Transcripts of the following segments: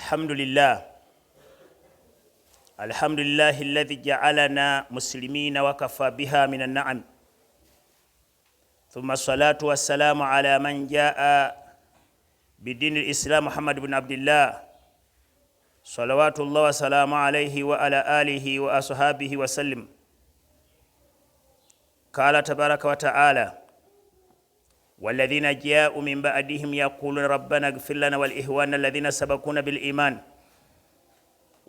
الحمد لله الذي جعلنا مسلمين وكفى بها من النعم، ثم الصلاة والسلام على من جاء بدين الإسلام محمد بن عبد الله صلوات الله وسلام عليه وعلى آله وأصحابه وسلم. قال تبارك وتعالى: والذين جاءوا من بعدهم يقولون ربنا اغفر لنا والإخوان الذين سبقونا بالإيمان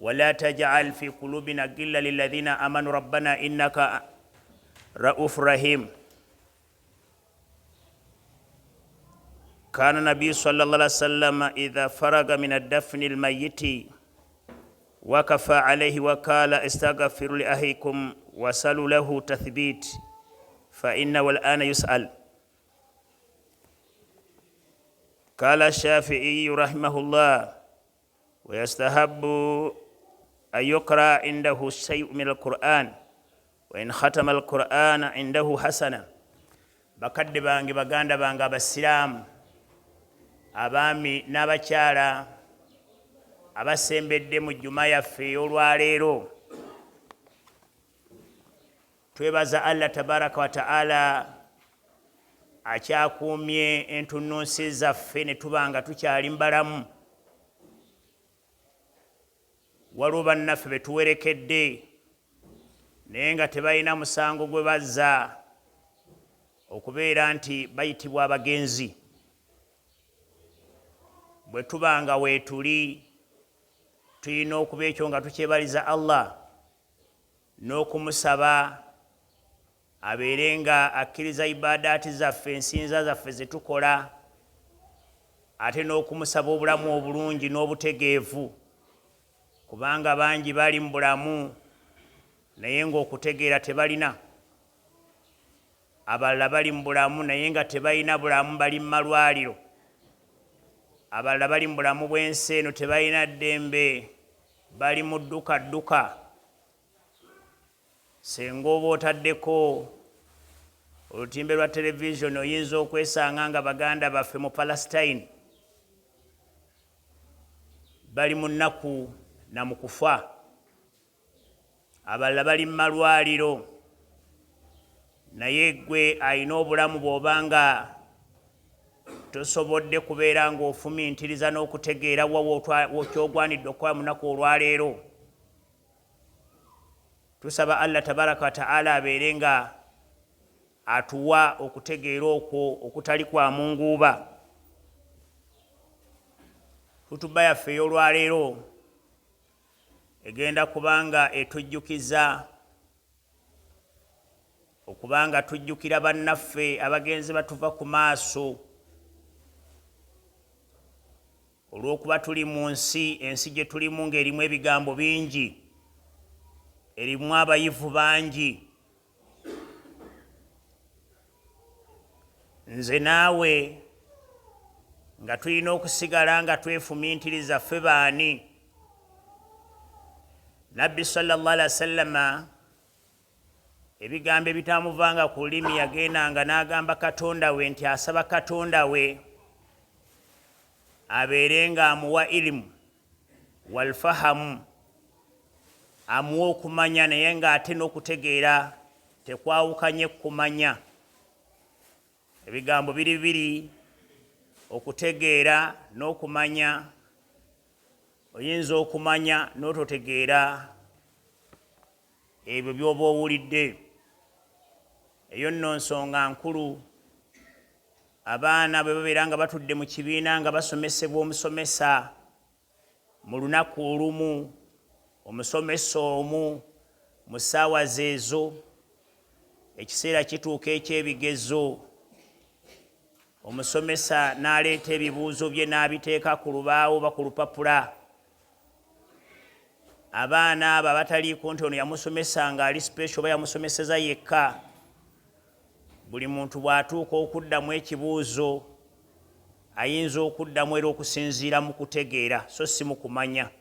ولا تجعل في قلوبنا غلا للذين آمنوا ربنا إنك رؤوف رحيم. كان النبي صلى الله عليه وسلم إذا فرغ من الدفن الميت وكفى عليه وقال: استغفروا لأخيكم وسلوا له تثبيت فإنه الآن يسأل. قال الشافعي رحمه الله: ويستحب أن يقرأ عنده شيء من القرآن وإن ختم القرآن عنده حسنة. bakadde bange baganda bange abasiraamu, abaami n'abakyala abasembedde mu jjuma yaffe ey'olwaleero, twebaza Allah tabaraka wa ta'ala akyakuumye entunnunsi zaffe ne tubanga tukyali mbalamu. Waliwo bannaffe be tuwerekedde naye nga tebalina musango gwe bazza okubeera nti bayitibwa abagenzi. Bwe tubanga weetuli tulina okuba ekyo nga tukyebaliza Allah n'okumusaba abeere nga akkiriza ibadaati zaffe, ensinza zaffe ze tukola, ate n'okumusaba obulamu obulungi n'obutegeevu, kubanga bangi bali mu bulamu naye ng'okutegeera tebalina. Abalala bali mu bulamu naye nga tebalina bulamu, bali mu malwaliro. Abalala bali mu bulamu bw'ensi eno tebalina ddembe, bali mu dduka. Senga oba otaddeko olutimbe lwa televisioni oyinza okwesanga nga baganda baffe mu Palestine bali mu nnaku na mu kufa. Abalala bali mu malwaliro, naye gwe alina obulamu bw'obanga tosobodde kubeera ng'ofumiintiriza n'okutegeera wawo kyogwanidde okukola mu nnaku olwaleero. Tusaba Allah tabaraka wa ta'ala abeere nga atuwa okutegeera okwo okutali kwa munguuba. Hutuba yaffe ey'olwaleero egenda kubanga etujjukiza okubanga tujjukira bannaffe abagenzi batuva ku maaso. Olw'okuba tuli mu ensi gye tulimu ng'erimu ebigambo bingi, erimu abayivu bangi. Nze naawe nga tulina okusigala nga twefumiintiriza ffe baani. Nabbi sallallahu alaihi wasallama ebigambo ebitamuvanga ku lulimi yagendanga n'agamba Katonda we nti asaba Katonda we abeere nga amuwa ilimu walfahamu, amuwa okumanya naye ng'ate n'okutegeera tekwawukanye kumanya. Ebigambo biri okutegeera n'okumanya. Oyinza okumanya n'ototegeera ebyo by'oba owulidde. Eyo nno nsonga nkulu. Abaana bwe babeera nga batudde mu kibiina nga basomesebwa omusomesa mu lunaku olumu, omusomesa omu mu ssaawa zeezo, ekiseera kituuka eky'ebigezo, omusomesa n'aleeta ebibuuzo bye n'abiteeka ku lubaawo oba ku lupapula. Abaana abo abataliiko nti ono yamusomesa nga ali special oba yamusomeseza yekka, buli muntu bw'atuuka okuddamu ekibuuzo ayinza okuddamu era okusinziira mu kutegeera so si mu kumanya.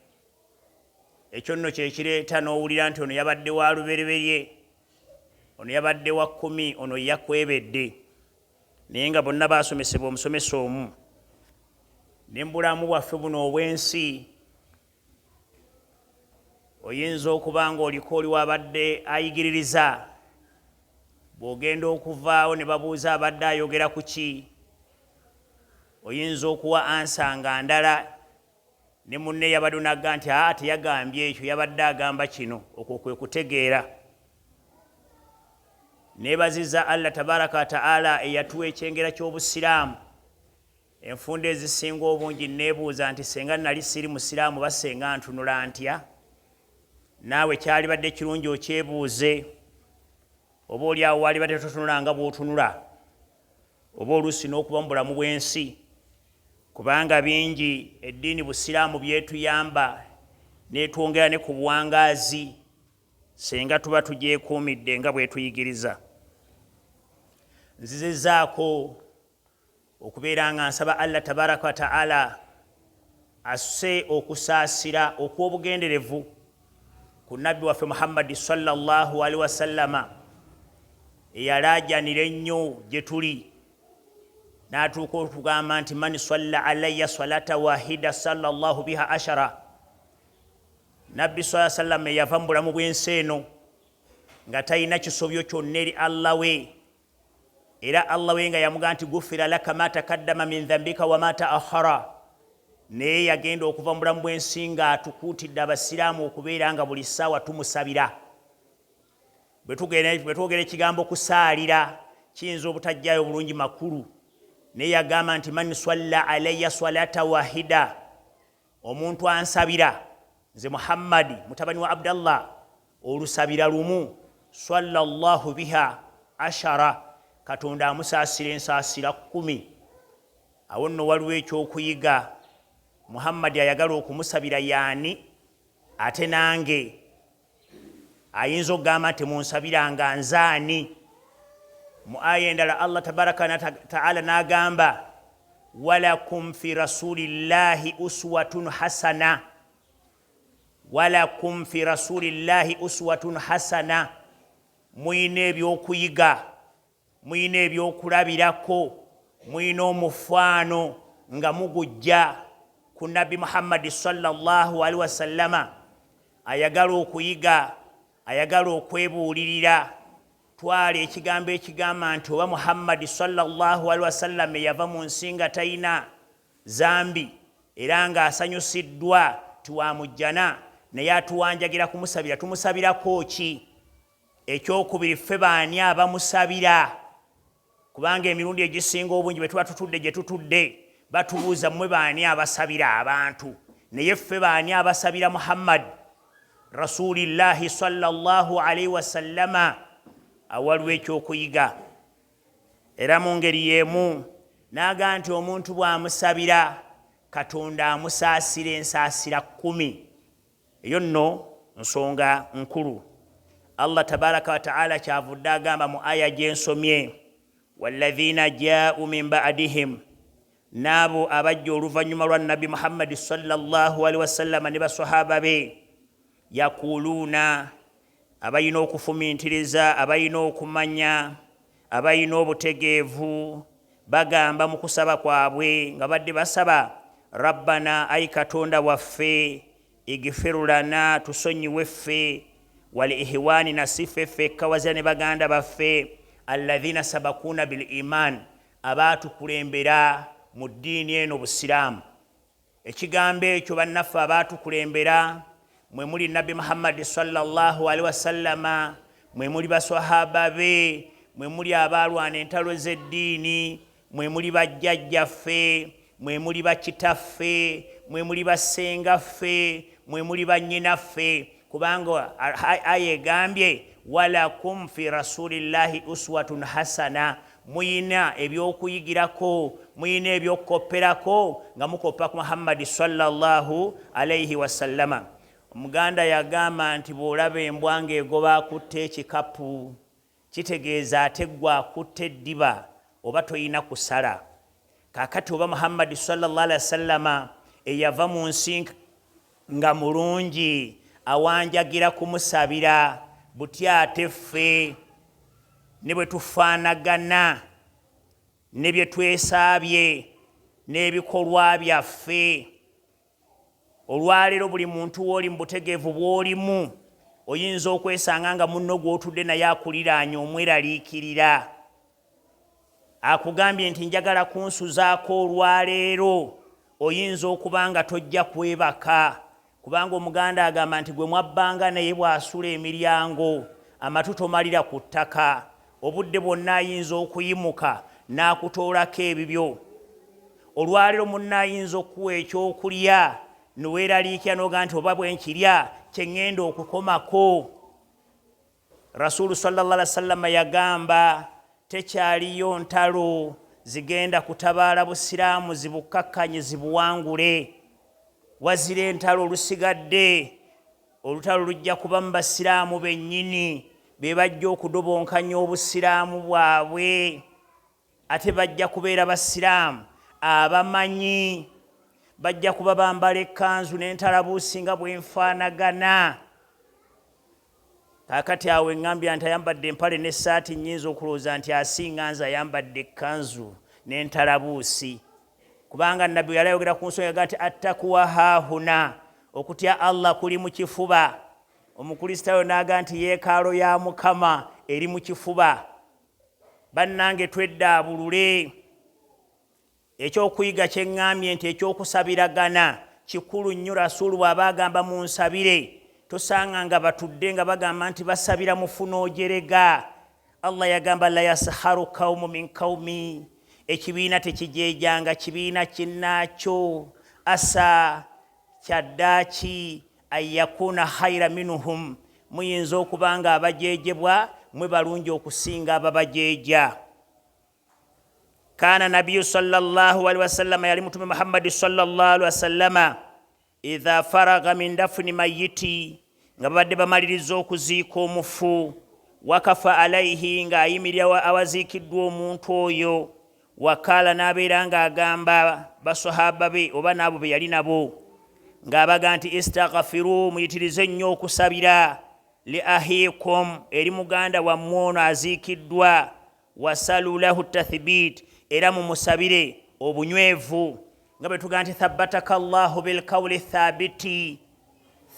Ekyo nno kye kireeta n'owulira nti ono yabadde wa lubereberye, ono yabadde wa 10, ono yakwebedde, naye nga bonna baasomesebwa omusomesa omu. Ne mu bulamu bwaffe buno obw'ensi oyinza okuba ng'oliko oli wabadde ayigiririza bw'ogenda okuvaawo ne babuuza abadde ayogera ku ki oyinza okuwa ansa nga ndala ne munne yabadde nagga nti teyagambye ekyo yabadde agamba kino okwo kwe kutegeera neebaziza Allah tabaraka wa taala eyatuwa ekyengera ky'obusiraamu enfunda ezisinga obungi neebuuza nti senga nali siri musiraamu basenga ntunula ntya naawe kyali badde kirungi okyebuuze oba oli awo wali badde totunula nga bw'otunula oba oluusi n'okuba mu bulamu bw'ensi kubanga bingi eddiini busiraamu byetuyamba netwongera ne ku buwangaazi senga tuba tugyekuumidde nga bwetuyigiriza nzizezaako okubeera nga nsaba Allah tabaraka wa taala asse okusaasira okw'obugenderevu ku nabbi waffe Muhammadi sallallahu alaihi wasallama eyalaajanira ennyo gye tuli n'atuuka okugamba nti man salla alayya salata wahida sallallahu biha ashara nabbi sallallahu alaihi wasallam yava mu bulamu bw'ensi eno nga talina kisobyo kyonna eri Allah we era Allah we nga yamugamba nti gufira laka ma takaddama min dhambika wa ma ta'akhara naye yagenda okuva mu bulamu bw'ensi nga atukuutidde abasiraamu okubeera nga buli ssaawa tumusabira bwe twogera ekigambo kusaalira kiyinza obutajjayo bulungi makulu naye yagamba nti man swalla alayya salata wahida omuntu ansabira nze Muhammadi mutabani wa Abdallah olusabira lumu sallallahu biha ashara Katonda amusaasira ensaasira 10 awo nno waliwo ekyokuyiga Muhammadi ayagala okumusabira yaani ate nange ayinza okugamba nti munsabiranga nzaani mu aya endala Allah tabaraka wa taala n'agamba walakum fi rasulillahi uswatun hasana walakum fi rasulillahi uswatun hasana muyina ebyokuyiga muyina ebyokulabirako muyina omufaano nga mugujja ku nabbi Muhammadi sallallahu alaihi wasallama ayagala okuyiga ayagala okwebuulirira twala ekigambo ekigamba nti oba Muhammadi sallallahu alaihi wasallam yava mu nsi nga talina zambi era nga asanyusiddwa tiwamujjana naye atuwanjagira kumusabira tumusabirako ki ekyokubiri ffe baani abamusabira kubanga emirundi egisinga obungi bwe tuba tutudde gye tutudde batubuuza mmwe baani abasabira abantu naye ffe baani abasabira Muhammad rasulillahi sallallahu alaihi wasallama awaliwo ekyokuyiga era mu ngeri y'emu n'aga nti omuntu bw'amusabira Katonda amusaasira ensaasira 10 eyo nno nsonga nkulu Allah tabaraka wa taala kyavudde agamba mu aya gyensomye walladhina jaa'u min ba'dihim n'abo abajja oluvannyuma lwa nabbi Muhammadi sallallahu alaihi wasallama ne basahaba be yakuluuna abayina okufumintiriza abayina okumanya abayina obutegeevu bagamba mu kusaba kwabwe nga badde basaba rabbana ayi Katonda waffe igfiru lana tusonyiwe ffe wal ihwani nasife ffe kawazira ne baganda baffe alladhina sabakuna bil iman abatukulembera mu ddiini eno busiraamu ekigambo ekyo bannaffe abatukulembera mwe muli nabbi Muhammad sallallahu alaihi wasallama mwe muli baswahaba be mwe muli abalwana entalo z'eddiini mwe muli bajjajjaffe mwe muli bakitaffe mwe muli basengaffe mwe muli bannyinaffe kubanga aya egambye walakum fi rasulillahi uswatun hasana muyina ebyokuyigirako muyina ebyokukopperako nga mukoppa ku Muhammadi sallallahu alaihi wasallama omuganda yagamba nti bw'olaba embwa ng'egoba akutte ekikapu kitegeeza ate ggwe akutte eddiba oba toyina kusala kaakati oba Muhammadi sallallahu alaihi wasallama eyava mu nsi nga mulungi awanjagira kumusabira butya ate ffe ne bwe tufaanagana ne bye twesaabye n'ebikolwa byaffe olwaleero buli muntu w'oli mu butegeevu bw'olimu oyinza okwesanga nga munno gw'otudde naye akuliraanye omweraliikirira akugambye nti njagala kunsuzaako olwaleero oyinza okuba nga tojja kwebaka kubanga omuganda agamba nti gwe mwabbanga naye bw'asula emiryango amatu tomalira ku ttaka obudde bwonna ayinza okuyimuka n'akutoolako ebibyo olwaleero munna ayinza okuwa ekyokulya noweeraliikira n'oga nti oba bwe nkirya kye ŋŋenda okukomako Rasuulu sallallahu alaihi wasallam yagamba tekyaliyo ntalo zigenda kutabaala busiraamu zibukkakkanye zibuwangule wazira entalo olusigadde olutalo lujja kuba mu basiraamu bennyini be bajja okudobonkanya obusiraamu bwabwe ate bajja kubeera basiraamu abamanyi bajja kuba bambala ekkanzu n'entalabuusi nga bwenfaanagana kaakati awo eŋŋambya nti ayambadde empale n'essaati nnyinza okulowooza nti asinga nze ayambadde ekkanzu n'entalabuusi kubanga nabbi yali ayogera ku nsonga yaga nti attakuwa haahuna okutya Allah kuli mu kifuba omukristaayo n'aga nti yeekaalo ya Mukama eri mu kifuba bannange tweddaabulule ekyokuyiga kye ŋŋambye nti ekyokusabiragana kikulu nnyo Rasuulu bw'aba agamba munsabire tosanga nga batudde nga bagamba nti basabira mufuna ojerega Allah yagamba la yasharu qaumu min qaumi ekibiina tekijejanga kibiina kinnaakyo asa kyaddaaki ayakuna khaira minhum muyinza okuba nga abajejebwa mwe balungi okusinga ababajeja kana nabiyu sallallahu alaihi wasallam yali mutume Muhammad sallallahu alaihi wasallam idha faraga min dafni mayiti nga babadde bamaliriza okuziika omufu wakafa alaihi nga ayimirira awaziikiddwa omuntu oyo wakala n'abeera ng'agamba basahaba be oba n'abo be yali nabo ng'abaga nti istaghfiru muyitirize nnyo okusabira li ahikum eri muganda wammwe ono aziikiddwa wasalu lahu tathbit era mumusabire obunywevu nga bwe tugaa nti thabbataka Allahu bilqawli thabiti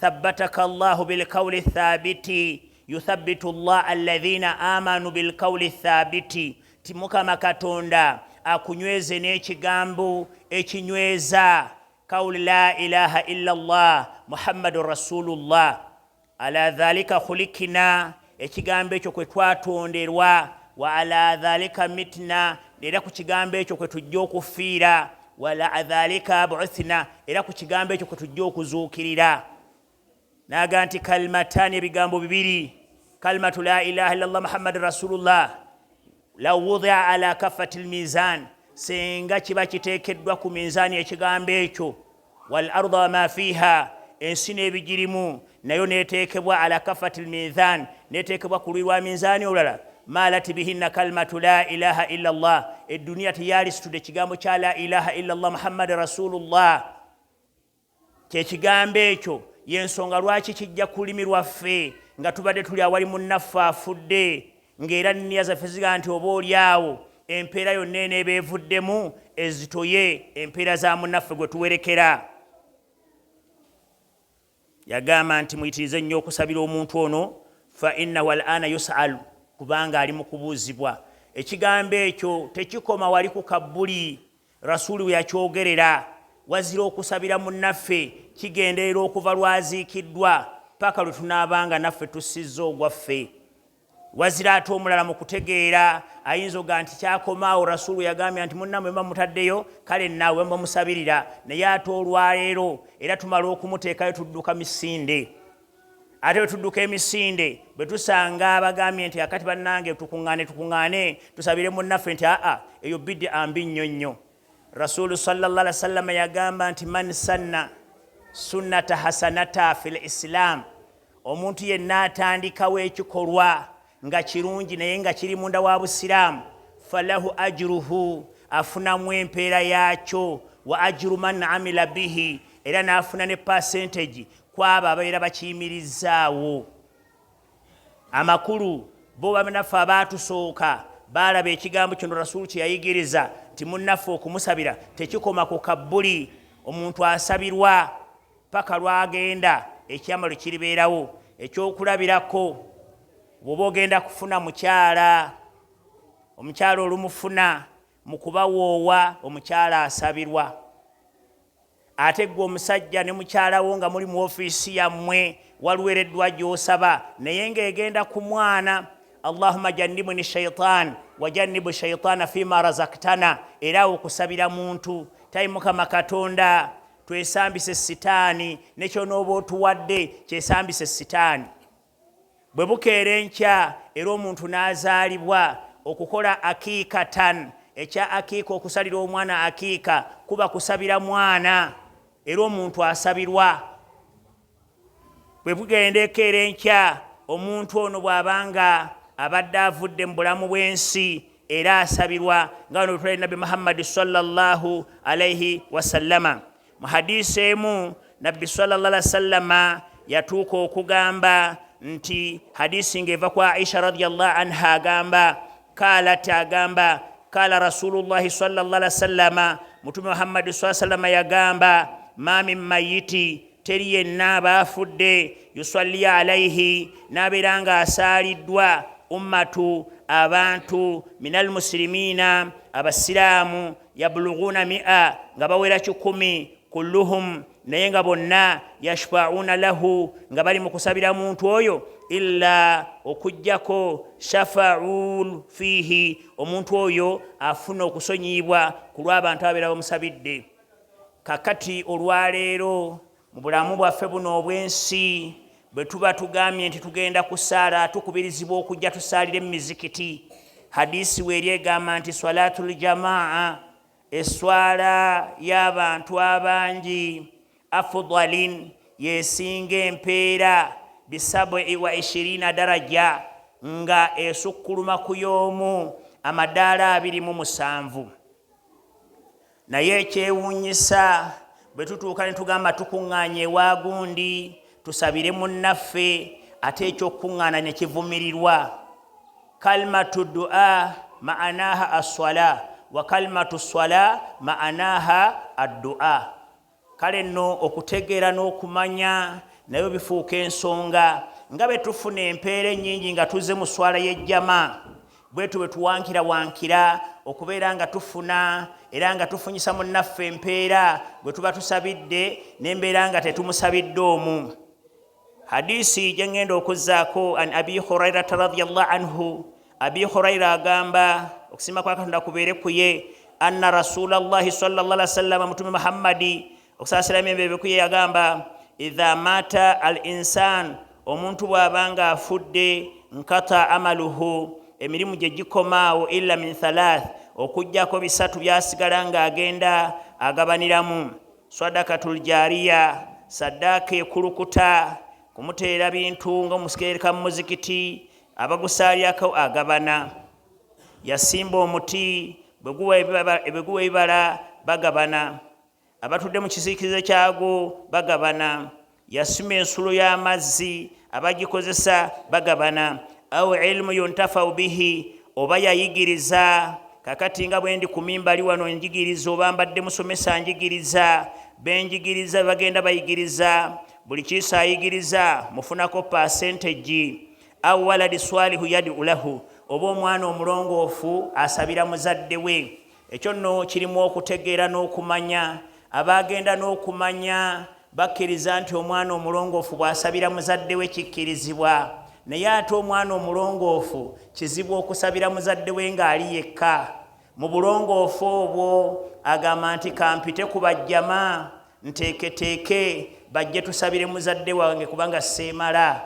thabbataka Allahu bilqawli thabiti yuthabbitu Allah alladhina amanu bilqawli thabiti ti Mukama Katonda akunyweze n'ekigambo ekinyweza qawli la ilaha illa Allah Muhammadur Rasulullah ala dhalika khulikina ekigambo ekyo kwe twatonderwa wa ala dhalika mitna era ku kigambo ekyo kwe tujja okufiira wala dhalika bu'thna era ku kigambo ekyo kwe tujja okuzuukirira naga nti kalimatani ebigambo bibiri kalimatu la ilaha illa Allah Muhammadur Rasulullah law wudi'a ala kaffati almizan senga kiba kiteekeddwa ku minzaani ekigambo ekyo wal arda wa ma fiha ensi n'ebigirimu nayo neeteekebwa ala kaffati almizan neeteekebwa ku lwa minzaani olulala malati bihinna kalimatu la ilaha illa Allah eddunia teyalisitudde ekigambo kya la ilaha illa Allah Muhammadur Rasulullah kyekigambo ekyo yensonga lwaki kijja kulimi lwaffe nga tubadde tuli awali munnaffe afudde ng'era nniya zaffe ziga nti oba olyawo empeera yonna eneeba evuddemu ezitoye empeera za munnaffe gwe tuwerekera yagamba nti muyitirize nnyo okusabira omuntu ono fa innahu al'ana yus'alu kubanga ali mu kubuuzibwa ekigambo ekyo tekikoma wali ku kabbuli Rasuulu we yakyogerera wazira okusabira munnaffe kigenderera okuva lwaziikiddwa paka lwe tunaabanga naffe tussizza ogwaffe wazira ate omulala mu kutegeera ayinza oga nti kyakomaawo Rasuulu yagambye nti munnammwe mutaddeyo kale naawe bamusabirira naye ate olwaleero era tumala okumuteekayo tudduka misinde ate tudduka emisinde bwe tusanga abagambye nti akati bannange tukuŋŋaane tusabire munnaffe nti eyo bidde ambi nnyo nnyo Rasuulu sallallahu alaihi wasallam yagamba nti man sanna sunnata hasanata fil islam omuntu yenna atandikawo ekikolwa nga kirungi naye nga kiri munda wa busiraamu falahu ajruhu afunamu empeera yaakyo wa ajru man amila bihi era n'afuna ne percentage kwabo ababeera bakiyimirizaawo amakulu bo bannaffe abaatusooka baalaba ekigambo kino Rasuulu kye yayigiriza nti munnaffe okumusabira tekikoma ku kabbuli omuntu asabirwa paka lwagenda ekyamalo kiribeerawo. Ekyokulabirako, bw'oba ogenda kufuna mukyala, omukyala olumufuna mu kubawoowa, omukyala asabirwa. Ate gwe omusajja ne mukyala wo nga muli mu ofiisi yammwe waluwereddwa gy'osaba naye ng'egenda ku mwana, Allahumma jannibni shaitan wa jannibu shaitana fima razaktana, era okusabira muntu tayi Mukama Katonda twesambise sitaani, nekyonooba otuwadde kyesambise sitaani. Bwe bukeera enkya era omuntu n'azaalibwa, okukola akiikatan, ekya akiika okusalira omwana akiika kuba kusabira mwana, era omuntu asabirwa. Bwe bugenda ekeera enkya omuntu ono bw'abanga abadde avudde mu bulamu bw'ensi era asabirwa, nga bano bwe Nabbi Muhammad sallallahu alaihi wasallama. Mu hadiisi emu Nabbi sallallahu alaihi wasallama yatuuka okugamba nti, hadiisi ng'eva kwa Aisha radiyallahu anha agamba, agamba kala Rasulullahi sallallahu alaihi wasallama, Mutume Muhammad sallallahu alaihi wasallama yagamba, ma min mayiti, teri yenna aba afudde, yusalli alaihi, n'abeera nga asaaliddwa, ummatu, abantu, minal muslimina, abasiraamu, yabulughuna mi'a, nga bawera 100, kulluhum, naye nga bonna, yashfa'una lahu, nga bali mu kusabira muntu oyo, illa okujjako shafa'ul fihi, omuntu oyo afuna okusonyiyibwa ku lw'abantu ababeera bamusabidde. Kakati olwaleero mu bulamu bwaffe buno obw'ensi, bwe tuba tugambye nti tugenda kusaala, tukubirizibwa okujja tusaalire mu mizikiti. Hadiisi weeri egamba nti swalatul jamaa, eswala y'abantu abangi, afdalin, yesinga empeera, bi27 daraja, nga esukkuluma ku y'omu amadaala 27. Naye ekyewuunyisa bwe tutuuka ne tugamba tukuŋŋaanye ewa gundi tusabire munnaffe, ate ekyokuŋŋaana ne kivumirirwa. Kalimatu du'a ma'anaha as-swala wa kalimatu swala ma'anaha ad-du'a. Kale nno okutegeera n'okumanya nayo bifuuka ensonga. Nga bwe tufuna empeera ennyingi nga tuzze mu swala y'ejjama, bwetu bwe tuwankira okubeera nga tufuna era nga tufunyisa munnaffe empeera bwe tuba tusabidde n'embeera nga tetumusabidde omu. Hadiisi gye ngenda okuzzaako an Abi Hurairata radiyallahu anhu, Abi Huraira agamba, okusiima kwa Katonda kubeere ku ye, anna Rasulallahi sallallahu alaihi wasallam, Mutume Muhammadi okusaasira embeebe ku ye yagamba, idha mata al insan, omuntu bw'abanga afudde, nkata amaluhu, emirimu gye gikomaawo, illa min thalath, okujjako 3 byasigala ng'agenda agabaniramu. Sadakatul jariya, saddaaka ekulukuta, kumuteera bintu ng'omusikereka mu muzikiti, abagusaalyako agabana. Yasimba omuti, bwe guwa ebibala bagabana. Abatudde mu kisiikirize kyagwo bagabana. Yasima ensulo y'amazzi, abagikozesa bagabana. Aw ilmu yuntafau bihi, oba yayigiriza. Kakati nga bwe ndi ku mimbali wano njigiriza, oba mbadde musomesa njigiriza, benjigiriza bagenda bayigiriza, buli kiisa ayigiriza mufunako percentage. Aw waladi swalihu yad'u lahu, oba omwana omulongoofu asabira muzadde we. Ekyo nno kirimu okutegeera n'okumanya. Abagenda n'okumanya bakkiriza nti omwana omulongoofu bw'asabira muzadde we kikkirizibwa, naye ate omwana omulongoofu kizibu okusabira muzadde we ng'ali yekka. Mu bulongoofu obwo agamba nti kampite ku bajjama nteeketeeke bajje tusabire muzadde wange kubanga seemala.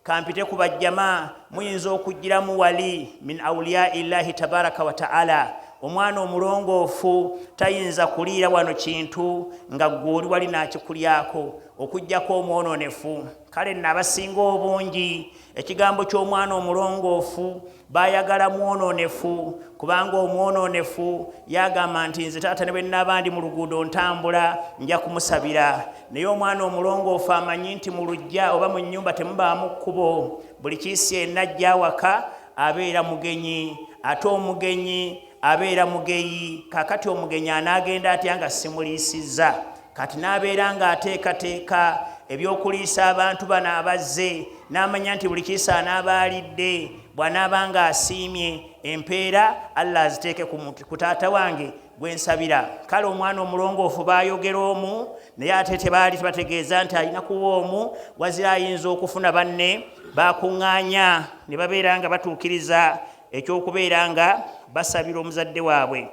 Kampite ku bajjama muyinza okugiramu wali min awliya illahi tabaraka wa ta'ala. Omwana omulongoofu tayinza kuliira wano kintu nga gw'oli wali nakikulyako, okujjako omwononefu. Kale nno abasinga obungi ekigambo ky'omwana omulongoofu baayagala mwononefu, kubanga omwononefu yagamba nti nze taata ne bwe nnaabandi mu luguudo ntambula nja kumusabira. Naye omwana omulongoofu amanyi nti mu luggya oba mu nnyumba temubaamu kkubo, buli kiisi yenna ajja awaka abeera mugenyi, ate omugenyi abeera mugeyi. Kakati omugenyi anaagenda atya nga simuliisizza? kati n'abeera ng'ateekateeka ebyokuliisa abantu bano abazze n'amanya nti buli kisaana abaalidde bw'anaaba ng'asiimye empeera Allah aziteeke ku taata wange gwensabira. Kale omwana omulongoofu baayogera omu naye ate tebaali tebategeeza nti alina kuba omu wazira ayinza okufuna banne bakuŋŋaanya ne babeera nga batuukiriza ekyokubeera nga basabira omuzadde waabwe.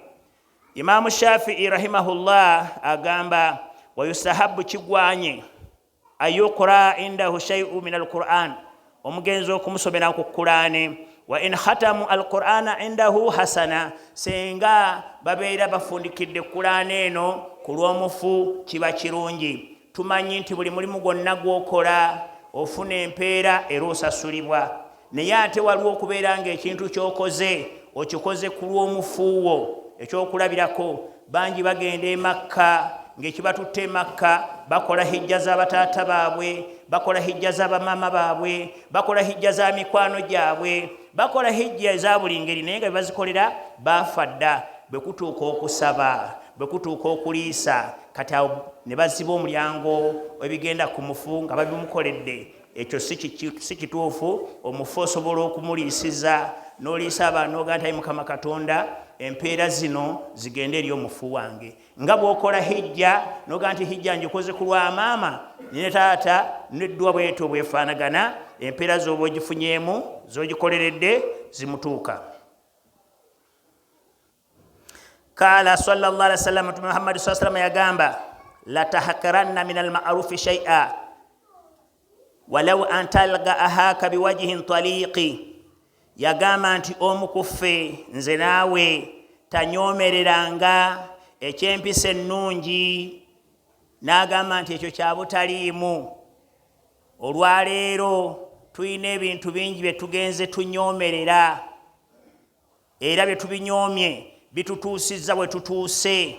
Imaamu Shafii rahimahullah agamba wayustahabu kigwanye ayukra indahu shay'un min alquran, omugenzi okumusomera ku Qur'ani. Wa in khatamu alqur'ana indahu hasana, senga babeera bafundikidde Qur'ani eno ku lw'omufu kiba kirungi. Tumanyi nti buli mulimu gwonna gw'okola ofuna empeera era osasulibwa, naye ate waliwo okubeera ng'ekintu ky'okoze okikoze ku lw'omufuuwo. Ekyokulabirako bangi bagenda e Makka, ng'ekibatutte e Makka bakola hijja z'abataata baabwe, bakola hijja z'abamaama baabwe, bakola hijja za mikwano gyabwe, bakola hijja eza buli ngeri, naye nga bebazikolera baafa dda. Bwe kutuuka okusaba, bwe kutuuka okuliisa, kati awo ne baziba omulyango ebigenda ku mufu nga babimukoledde. Ekyo si kituufu. Omufu osobola okumuliisiza n'oliisa abantu n'ogaa nti Mukama Katonda empeera zino zigende eri omufu wange. Nga bw'okola hijja n'ogaa nti hijja ngikoze ku lwa maama ne taata n'eddwa bwetyo bwefaanagana, empeera z'oba ogifunyeemu z'ogikoleredde zimutuuka. Kaala sallallahu alaihi wasallam, Mtume Muhammad sallallahu alaihi wasallam yagamba la tahakaranna min alma'rufi shay'a walau an talga ahaka biwajhin taliqi. Yagamba nti omu ku ffe nze naawe tanyomereranga ekyempisa ennungi, n'agamba nti ekyo kya butaliimu. Olwaleero tulina ebintu bingi bye tugenze tunyomerera era bye tubinyoomye bitutuusizza bwe tutuuse.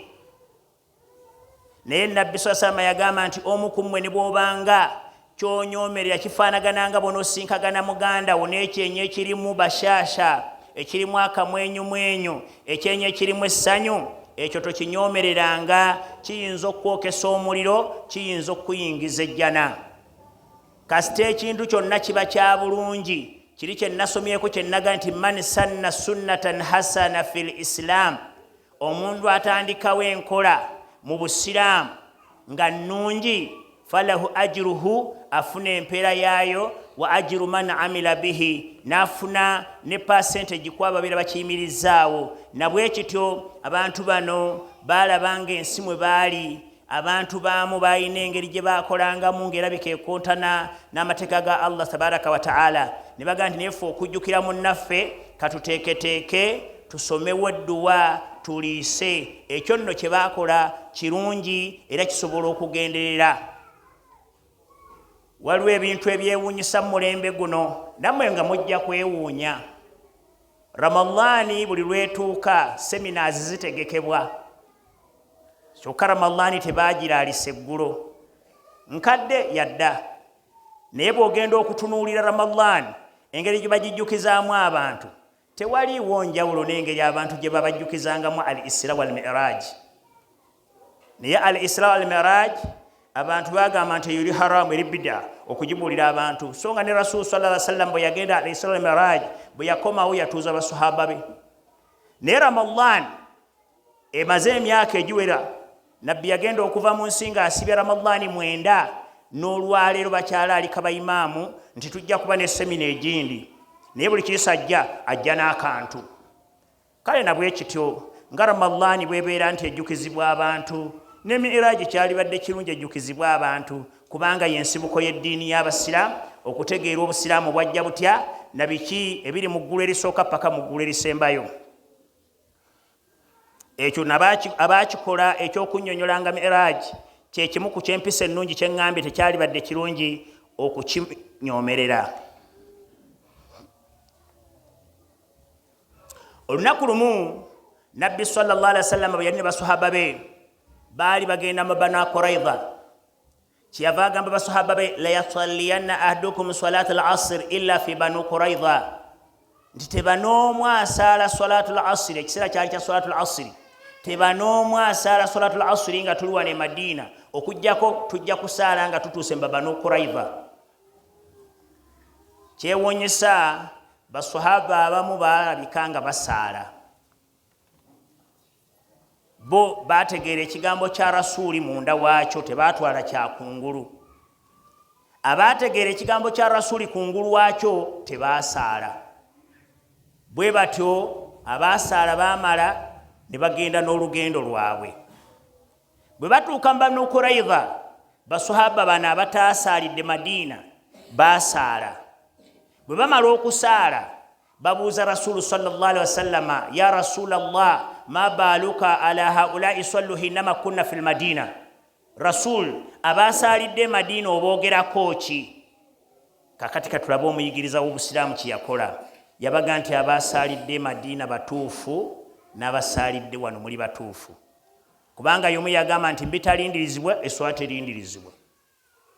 Naye Nabbi sallallahu alaihi wasallam yagamba nti omu ku mmwe ne bw'obanga kyonyomerera kifaanagana nga bw'onoosinkagana muganda wo n'ekyenyi ekirimu bashaasha, ekirimu akamwenyumwenyu, ekyenyi ekirimu essanyu, ekyo tokinyomereranga. Kiyinza okwokesa omuliro, kiyinza okuyingiza ejjana. Kasita ekintu kyonna kiba kya bulungi, kiri kye nasomyeko kye naga nti man sanna sunnatan hasana fil islam, omuntu atandikawo enkola mu busiraamu nga nnungi, falahu ajruhu, afuna empeera yaayo, wa ajru man amila bihi, n'afuna ne percentage ku ababeera bakiyimirizaawo. Nabwe kityo abantu bano baalabanga ensi mwe baali, abantu baamu baalina engeri gye baakolangamu ng'erabika ekontana n'amateeka ga Allah tabaraka wa ta'ala. Ne bagaa nti nefe okujjukira munnaffe katuteeketeeke tusomewo edduwa tuliise. Ekyo nno kye baakola kirungi era kisobola okugenderera. Waliwo ebintu ebyewuunyisa mu mulembe guno, nammwe nga mujja kwewuunya. Ramadhaani buli lwetuuka seminars zitegekebwa, kyokka Ramadhaani tebaagiraalisa eggulo. Nkadde yadda, naye bw'ogenda okutunuulira Ramadhaani engeri gye bagijjukizaamu abantu, tewaliiwo njawulo n'engeri abantu gye babajjukizangamu al-Isra wal Mi'raj. Naye al-Isra wal Mi'raj abantu bagamba nti yuli haramu eri bid'a okugibuulira abantu. So nga ne Rasul sallallahu alaihi wasallam bwe yagenda al-Isra wal Mi'raj, bwe yakomawo yatuuza basahaba be. Naye Ramadhan emaze emyaka egiwera, Nabbi yagenda okuva mu nsi ng'asibya Ramadhaani 9, n'olwaleero bakyala alika bayimaamu nti tujja kuba ne semina egindi, naye buli kisajja ajja n'akantu. Kale nabwe kityo nga Ramadhaani bw'ebeera nti ejjukizibwa abantu, ne Mi'raj kyalibadde kirungi ejjukizibwa abantu, kubanga y'ensibuko y'eddiini y'Abasiraamu, okutegeera Obusiraamu bwajja butya na biki ebiri mu ggulu erisooka paka mu ggulu erisembayo. Ekyo abaakikola ekyokunnyonnyolanga Mi'raj kye kimu ku kyempisa ennungi kye ŋŋambye tekyalibadde kirungi okukinyoomerera. Olunaku lumu Nabbi sallallahu alaihi wasallam bwe yali ne basahaba be baali bagenda mu Banu Quraidha, kyeyava agamba basahaba be la yasalliyanna ahadukum salata al-asr illa fi Banu Quraidha, nti teba n'omu asaala salatu al-asr, ekiseera kyali kya salatu al-asr, teba n'omu asaala salatu al-asr nga tuli wano e Madiina okujjako tujja kusaala nga tutuuse Banu Quraiza. Kyewuunyisa baswahaba abamu balabika nga basaala. Bo bategeera ekigambo kya Rasuuli munda waakyo, tebaatwala kya kungulu. Abaategeera ekigambo kya Rasuuli kungulu waakyo tebaasaala. Bwe batyo abaasaala baamala ne bagenda n'olugendo lwabwe. Bwe batuuka mu Banu Quraiza, baswahaba bano abataasaalidde Madiina baasaala. Bwe bamala okusaala babuuza Rasuulu sallallahu alaihi wasallama, ya Rasulallah, ma baaluka ala haulai sallu hinama kunna fil Madina. Rasul, abasaalidde Madiina oboogerako ki? Kakati katulabe omuyigiriza w'Obusiraamu kye yakola. Yabaga nti abasaalidde Madiina batuufu n'abasaalidde wano muli batuufu. Kubanga y'omu yagamba nti bitalindirizibwa eswala terindirizibwa.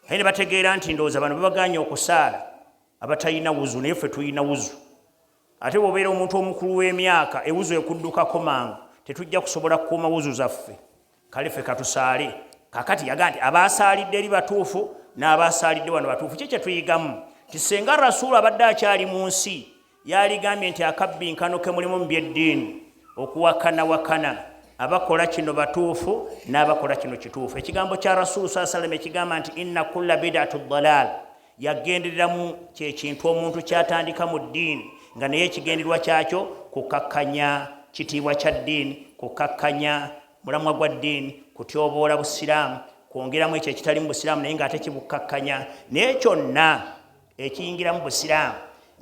Hene bategeera nti ndowooza bano babaganye okusaala abatalina wuzu, naye ffe tulina wuzu. Ate bw'obeera omuntu omukulu w'emyaka ewuzu ekuddukako mangu, tetujja kusobola kukuuma wuzu zaffe. Kale ffe katusaale. Kakati yaga nti abasaalidde eri batuufu n'abasaalidde wano batuufu. Kye tuyigamu ti senga Rasuulu abadde akyali mu nsi yaligambye nti akabbinkano ke mulimu mu by'eddiini okuwakana abakola kino batuufu n'abakola kino kituufu. Ekigambo kya Rasuulu sallallahu alaihi wasallam ekigamba nti inna kulla bid'atu ddalaal, yagendereramu kyekintu omuntu kyatandika mu ddiini nga naye ekigendererwa kyakyo kukakkanya kitiibwa kya ddiini, kukakkanya mulamwa gwa ddiini, kutyoboola Busiraamu, kwongeramu ekyo ekitali mu Busiraamu naye ng'ate kibukkakkanya. Naye kyonna ekiyingira mu Busiraamu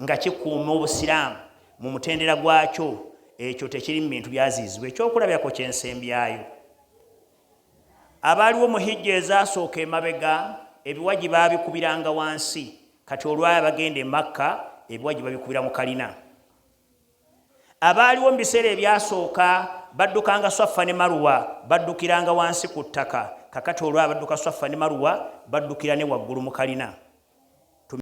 nga kikuuma Obusiraamu mu mutendera gwakyo, ekyo tekiri mu bintu byaziizibwa. Ekyokulabirako ky'ensembyayo, abaaliwo mu hijja ezaasooka emabega ebiwaji baabikubiranga wansi. Kati olwaya bagenda e Makka ebiwaji babikubira mu kalina. Abaaliwo mu biseera ebyasooka baddukanga Swafa ne Marwa baddukiranga wansi ku ttaka. Kakati olwaya badduka Swafa ne Marwa baddukira ne waggulu mu kalina.